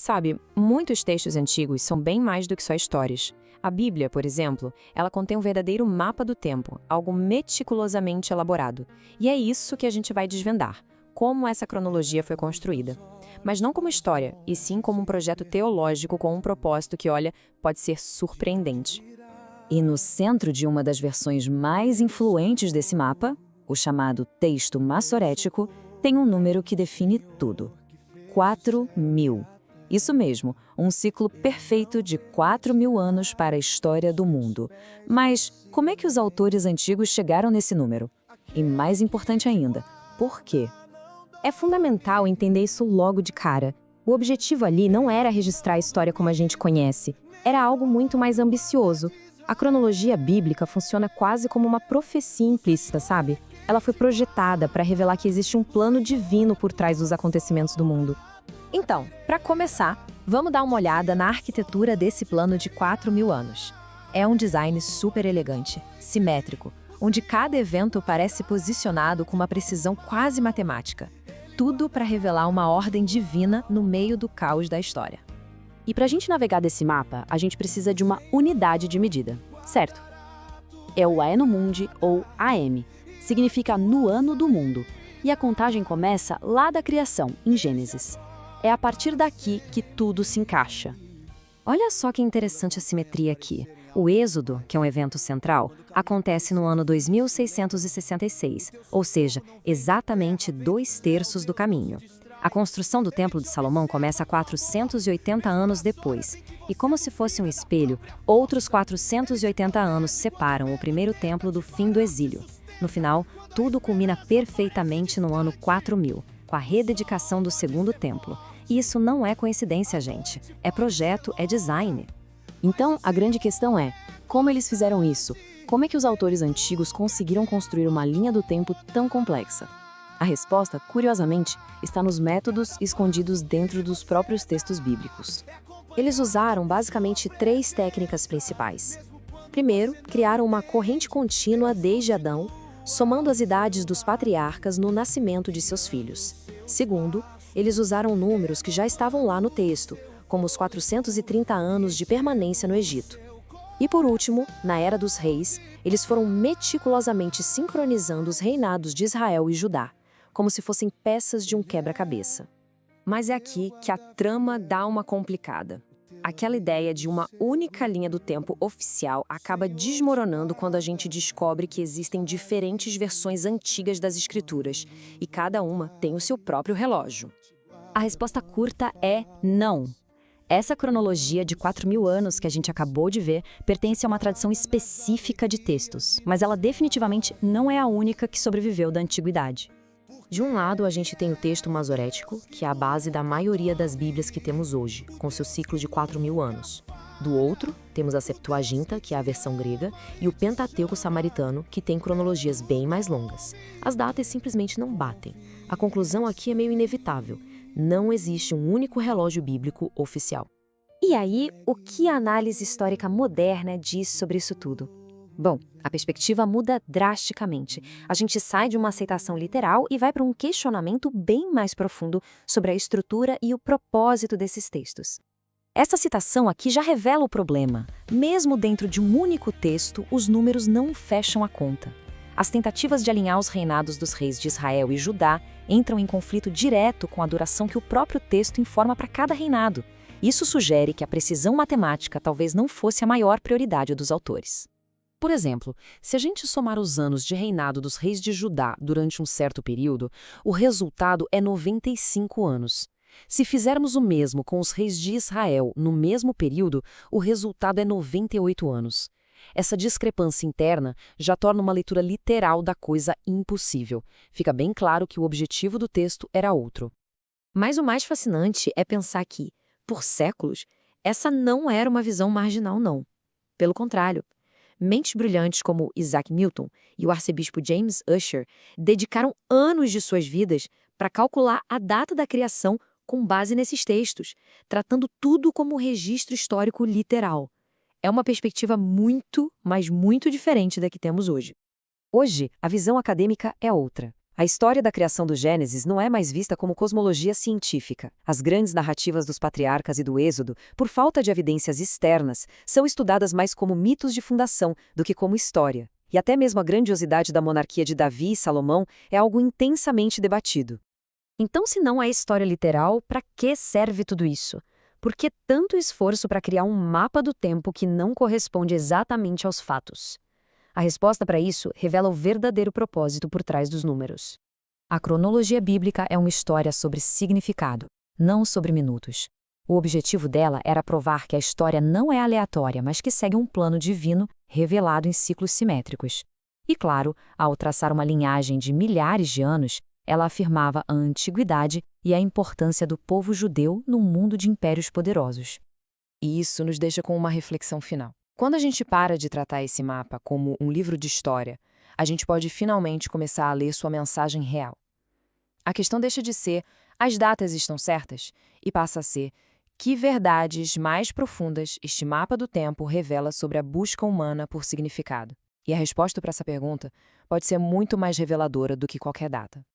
Sabe, muitos textos antigos são bem mais do que só histórias. A Bíblia, por exemplo, ela contém um verdadeiro mapa do tempo, algo meticulosamente elaborado. E é isso que a gente vai desvendar, como essa cronologia foi construída. Mas não como história, e sim como um projeto teológico com um propósito que, olha, pode ser surpreendente. E no centro de uma das versões mais influentes desse mapa, o chamado texto massorético, tem um número que define tudo: 4.000. Isso mesmo, um ciclo perfeito de 4.000 anos para a história do mundo. Mas como é que os autores antigos chegaram nesse número? E mais importante ainda, por quê? É fundamental entender isso logo de cara. O objetivo ali não era registrar a história como a gente conhece, era algo muito mais ambicioso. A cronologia bíblica funciona quase como uma profecia implícita, sabe? Ela foi projetada para revelar que existe um plano divino por trás dos acontecimentos do mundo. Então, para começar, vamos dar uma olhada na arquitetura desse plano de 4.000 anos. É um design super elegante, simétrico, onde cada evento parece posicionado com uma precisão quase matemática. Tudo para revelar uma ordem divina no meio do caos da história. E para a gente navegar desse mapa, a gente precisa de uma unidade de medida, certo? É o Aeno Mundi, ou AM. Significa no ano do mundo. E a contagem começa lá da criação, em Gênesis. É a partir daqui que tudo se encaixa. Olha só que interessante a simetria aqui. O Êxodo, que é um evento central, acontece no ano 2666, ou seja, exatamente 2/3 do caminho. A construção do Templo de Salomão começa 480 anos depois, e como se fosse um espelho, outros 480 anos separam o primeiro templo do fim do exílio. No final, tudo culmina perfeitamente no ano 4000, com a rededicação do segundo templo. E isso não é coincidência, gente. É projeto, é design. Então, a grande questão é, como eles fizeram isso? Como é que os autores antigos conseguiram construir uma linha do tempo tão complexa? A resposta, curiosamente, está nos métodos escondidos dentro dos próprios textos bíblicos. Eles usaram basicamente 3 técnicas principais. Primeiro, criaram uma corrente contínua desde Adão, somando as idades dos patriarcas no nascimento de seus filhos. Segundo, eles usaram números que já estavam lá no texto, como os 430 anos de permanência no Egito. E por último, na Era dos Reis, eles foram meticulosamente sincronizando os reinados de Israel e Judá, como se fossem peças de um quebra-cabeça. Mas é aqui que a trama dá uma complicada. Aquela ideia de uma única linha do tempo oficial acaba desmoronando quando a gente descobre que existem diferentes versões antigas das escrituras, e cada uma tem o seu próprio relógio. A resposta curta é não. Essa cronologia de 4.000 anos que a gente acabou de ver pertence a uma tradição específica de textos, mas ela definitivamente não é a única que sobreviveu da antiguidade. De um lado, a gente tem o texto masorético, que é a base da maioria das Bíblias que temos hoje, com seu ciclo de 4.000 anos. Do outro, temos a Septuaginta, que é a versão grega, e o Pentateuco samaritano, que tem cronologias bem mais longas. As datas simplesmente não batem. A conclusão aqui é meio inevitável. Não existe um único relógio bíblico oficial. E aí, o que a análise histórica moderna diz sobre isso tudo? Bom, a perspectiva muda drasticamente. A gente sai de uma aceitação literal e vai para um questionamento bem mais profundo sobre a estrutura e o propósito desses textos. Essa citação aqui já revela o problema. Mesmo dentro de um único texto, os números não fecham a conta. As tentativas de alinhar os reinados dos reis de Israel e Judá entram em conflito direto com a duração que o próprio texto informa para cada reinado. Isso sugere que a precisão matemática talvez não fosse a maior prioridade dos autores. Por exemplo, se a gente somar os anos de reinado dos reis de Judá durante um certo período, o resultado é 95 anos. Se fizermos o mesmo com os reis de Israel no mesmo período, o resultado é 98 anos. Essa discrepância interna já torna uma leitura literal da coisa impossível. Fica bem claro que o objetivo do texto era outro. Mas o mais fascinante é pensar que, por séculos, essa não era uma visão marginal, não. Pelo contrário, mentes brilhantes como Isaac Newton e o arcebispo James Ussher dedicaram anos de suas vidas para calcular a data da criação com base nesses textos, tratando tudo como um registro histórico literal. É uma perspectiva muito, mas muito diferente da que temos hoje. Hoje, a visão acadêmica é outra. A história da criação do Gênesis não é mais vista como cosmologia científica. As grandes narrativas dos patriarcas e do Êxodo, por falta de evidências externas, são estudadas mais como mitos de fundação do que como história. E até mesmo a grandiosidade da monarquia de Davi e Salomão é algo intensamente debatido. Então, se não é história literal, para que serve tudo isso? Por que tanto esforço para criar um mapa do tempo que não corresponde exatamente aos fatos? A resposta para isso revela o verdadeiro propósito por trás dos números. A cronologia bíblica é uma história sobre significado, não sobre minutos. O objetivo dela era provar que a história não é aleatória, mas que segue um plano divino revelado em ciclos simétricos. E claro, ao traçar uma linhagem de milhares de anos, ela afirmava a antiguidade e a importância do povo judeu num mundo de impérios poderosos. E isso nos deixa com uma reflexão final. Quando a gente para de tratar esse mapa como um livro de história, a gente pode finalmente começar a ler sua mensagem real. A questão deixa de ser as datas estão certas e passa a ser que verdades mais profundas este mapa do tempo revela sobre a busca humana por significado. E a resposta para essa pergunta pode ser muito mais reveladora do que qualquer data.